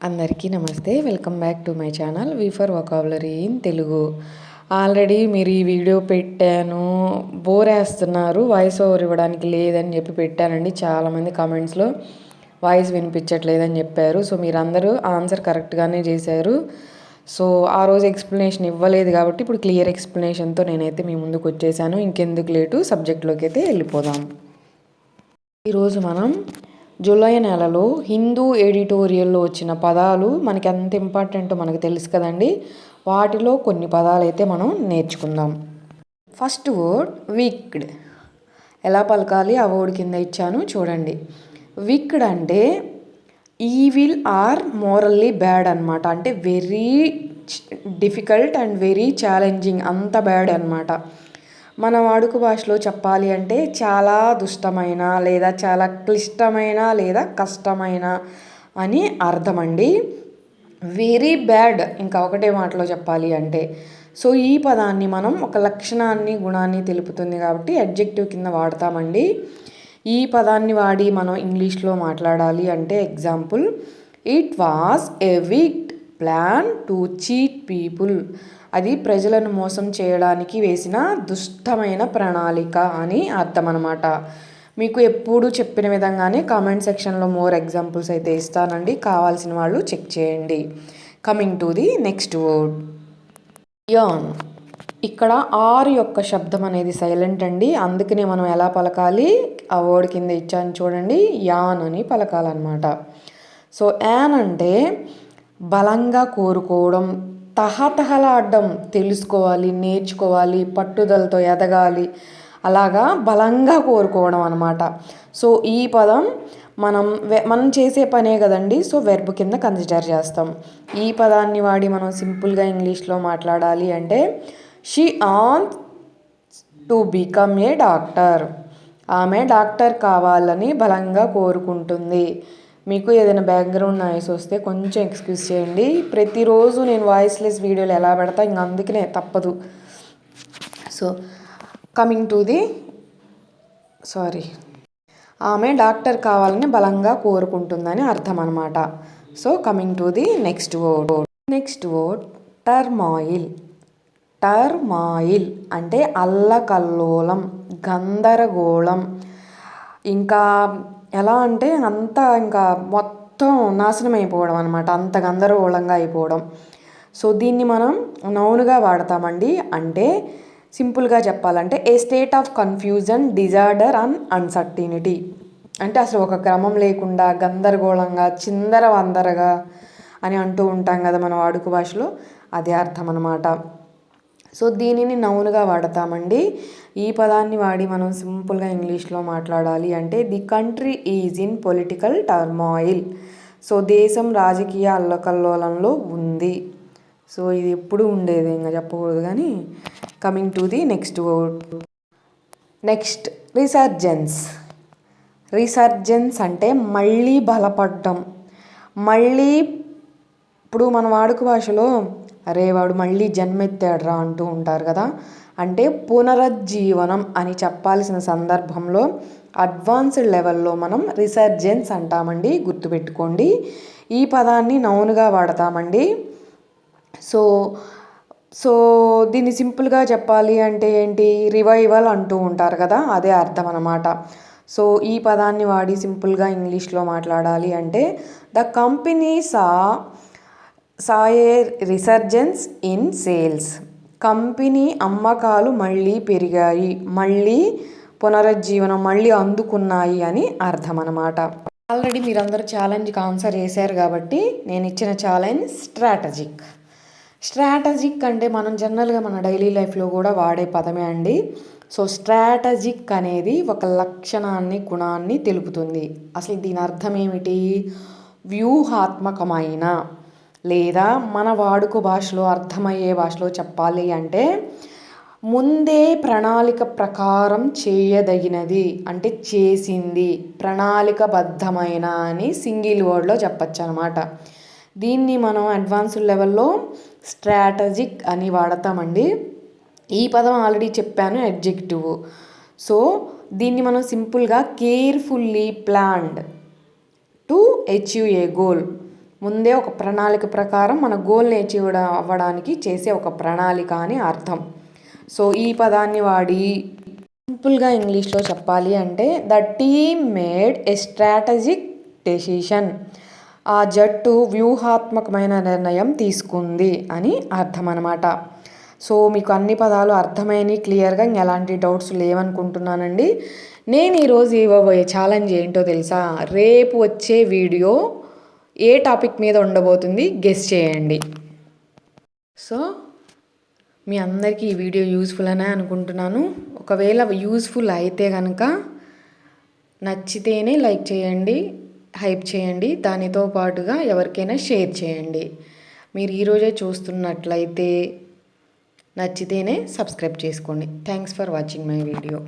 అందరికీ నమస్తే. Welcome back to my channel V for vocabulary in Telugu. Already మీరు ఈ వీడియో పెట్టాను, బోర్ వేస్తున్నారు, వాయిస్ ఓవర్ ఇవ్వడానికి లేదని చెప్పి పెట్టానండి. చాలామంది కామెంట్స్లో వాయిస్ వినిపించట్లేదని చెప్పారు. సో మీరందరూ ఆన్సర్ కరెక్ట్గానే చేశారు. సో ఆ రోజు ఎక్స్ప్లెనేషన్ ఇవ్వలేదు కాబట్టి ఇప్పుడు క్లియర్ ఎక్స్ప్లెనేషన్తో నేనైతే మీ ముందుకు వచ్చేసాను. ఇంకెందుకు లేటు, సబ్జెక్ట్లోకి అయితే వెళ్ళిపోదాం. ఈరోజు మనం జూలై నెలలో హిందూ ఎడిటోరియల్లో వచ్చిన పదాలు మనకి ఎంత ఇంపార్టెంటో మనకు తెలుసు కదండి. వాటిలో కొన్ని పదాలు అయితే మనం నేర్చుకుందాం. First word wicked. ఎలా పలకాలి ఆ వర్డ్ కింద ఇచ్చాను చూడండి. విక్డ్ అంటే ఈవిల్ ఆర్ మోరల్లీ బ్యాడ్ అనమాట. అంటే very difficult and very challenging, అంత బ్యాడ్ అనమాట. మన వాడుక భాషలో చెప్పాలి అంటే చాలా దుష్టమైన లేదా చాలా క్లిష్టమైన లేదా కష్టమైన అని అర్థం అండి. వెరీ బ్యాడ్ ఇంకా ఒకటే మాటలో చెప్పాలి అంటే. సో ఈ పదాన్ని మనం ఒక లక్షణాన్ని గుణాన్ని తెలుపుతుంది కాబట్టి అడ్జెక్టివ్ కింద వాడతామండి. ఈ పదాన్ని వాడి మనం ఇంగ్లీష్లో మాట్లాడాలి అంటే example, it was a wicked plan to cheat people. అది ప్రజలను మోసం చేయడానికి వేసిన దుష్టమైన ప్రణాళిక అని అర్థం అనమాట. మీకు ఎప్పుడు చెప్పిన విధంగానే కామెంట్ సెక్షన్లో మోర్ ఎగ్జాంపుల్స్ అయితే ఇస్తానండి, కావాల్సిన వాళ్ళు చెక్ చేయండి. Coming to the next word an. ఇక్కడ ఆర్ యొక్క శబ్దం అనేది సైలెంట్ అండి, అందుకనే మనం ఎలా పలకాలి ఆ వర్డ్ కింద ఇచ్చాను చూడండి, యాన్ అని పలకాలన్నమాట. సో యాన్ అంటే బలంగా కోరుకోవడం, తహతహలాడడం, తెలుసుకోవాలి, నేర్చుకోవాలి, పట్టుదలతో ఎదగాలి, అలాగా బలంగా కోరుకోవడం అనమాట. సో ఈ పదం మనం చేసే పనే కదండి. సో వెర్బ్ కింద కన్సిడర్ చేస్తాం. ఈ పదాన్ని వాడి మనం సింపుల్గా ఇంగ్లీష్లో మాట్లాడాలి అంటే she on to become a doctor. ఆమె డాక్టర్ కావాలని బలంగా కోరుకుంటుంది. మీకు ఏదైనా బ్యాక్గ్రౌండ్ నాయిస్ వస్తే కొంచెం ఎక్స్క్యూజ్ చేయండి. ప్రతిరోజు నేను వాయిస్లెస్ వీడియోలు ఎలా పెడతా, ఇంక అందుకనే తప్పదు. సో కమింగ్ టు ది ఆమె డాక్టర్ కావాలని బలంగా కోరుకుంటుందని అర్థం అనమాట. So coming to the next word turmoil. Turmoil అంటే అల్లకల్లోలం, గందరగోళం, ఇంకా ఎలా అంటే అంతా ఇంకా మొత్తం నాశనం అయిపోవడం అనమాట, అంత గందరగోళంగా అయిపోవడం. సో దీన్ని మనం నౌన్గా వాడతామండి. అంటే సింపుల్గా చెప్పాలంటే a state of confusion, disorder and uncertainty. అంటే అసలు ఒక క్రమం లేకుండా గందరగోళంగా చిందరవందరగా అని అంటూ ఉంటాం కదా మన వాడుక భాషలో, అదే అర్థం అనమాట. సో దీనిని నౌన్గా వాడతామండి. ఈ పదాన్ని వాడి మనం సింపుల్గా ఇంగ్లీష్లో మాట్లాడాలి అంటే the country is in political turmoil. So దేశం రాజకీయ అల్లకల్లోలంలో ఉంది. సో ఇది ఎప్పుడు ఉండేది, ఇంకా చెప్పకూడదు కానీ. Coming to the next word resurgence. Resurgence అంటే మళ్ళీ బలపడడం, మళ్ళీ. ఇప్పుడు మన వాడుక భాషలో అరే వాడు మళ్ళీ జన్మెత్తాడురా అంటూ ఉంటారు కదా. అంటే పునరుజ్జీవనం అని చెప్పాల్సిన సందర్భంలో అడ్వాన్స్డ్ లెవెల్లో మనం రిసర్జెన్స్ అంటామండి, గుర్తుపెట్టుకోండి. ఈ పదాన్ని నౌన్గా వాడతామండి. సో దీన్ని సింపుల్గా చెప్పాలి అంటే ఏంటి, రివైవల్ అంటూ ఉంటారు కదా, అదే అర్థం అన్నమాట. సో ఈ పదాన్ని వాడి సింపుల్గా ఇంగ్లీష్లో మాట్లాడాలి అంటే the company saw A resurgence in sales. Company అమ్మకాలు మళ్ళీ పెరిగాయి, మళ్ళీ పునరుజ్జీవనం, మళ్ళీ అందుకున్నాయి అని అర్థం అన్నమాట. ఆల్రెడీ మీరందరూ ఛాలెంజ్కి ఆన్సర్ చేశారు కాబట్టి నేను ఇచ్చిన ఛాలెంజ్ స్ట్రాటజిక్ అంటే మనం జనరల్గా మన డైలీ లైఫ్లో కూడా వాడే పదమే అండి. సో స్ట్రాటజిక్ అనేది ఒక లక్షణాన్ని, గుణాన్ని తెలుపుతుంది. అసలు దీని అర్థం ఏమిటి, వ్యూహాత్మకమైన లేదా మన వాడుక భాషలో అర్థమయ్యే భాషలో చెప్పాలి అంటే ముందే ప్రణాళిక ప్రకారం చేయదగినది, అంటే చేసింది, ప్రణాళికబద్ధమైన అని సింగిల్ వర్డ్లో చెప్పచ్చు అనమాట. దీన్ని మనం అడ్వాన్స్డ్ లెవెల్లో స్ట్రాటజిక్ అని వాడతామండి. ఈ పదం ఆల్రెడీ చెప్పాను, అడ్జెక్టివ్. సో దీన్ని మనం సింపుల్గా carefully planned to achieve a goal. ముందే ఒక ప్రణాళిక ప్రకారం మన గోల్ని అచీవ్ అవ్వడానికి చేసే ఒక ప్రణాళిక అని అర్థం. సో ఈ పదాన్ని వాడి సింపుల్గా ఇంగ్లీష్లో చెప్పాలి అంటే the team made a strategic decision. ఆ జట్టు వ్యూహాత్మకమైన నిర్ణయం తీసుకుంది అని అర్థం అన్నమాట. సో మీకు అన్ని పదాలు అర్థమైనవి క్లియర్గా, ఎలాంటి డౌట్స్ లేవనుకుంటున్నానండి. నేను ఈరోజు ఇవ్వబోయే ఛాలెంజ్ ఏంటో తెలుసా? రేపు వచ్చే వీడియో ఏ టాపిక్ మీద ఉండబోతుంది గెస్ చేయండి. సో మీ అందరికీ ఈ వీడియో యూస్ఫుల్ అనే అనుకుంటున్నాను. ఒకవేళ యూస్ఫుల్ అయితే కనుక నచ్చితేనే లైక్ చేయండి, హైప్ చేయండి, దానితో పాటుగా ఎవరికైనా షేర్ చేయండి. మీరు ఈరోజే చూస్తున్నట్లయితే నచ్చితేనే సబ్స్క్రైబ్ చేసుకోండి. Thanks for watching my video.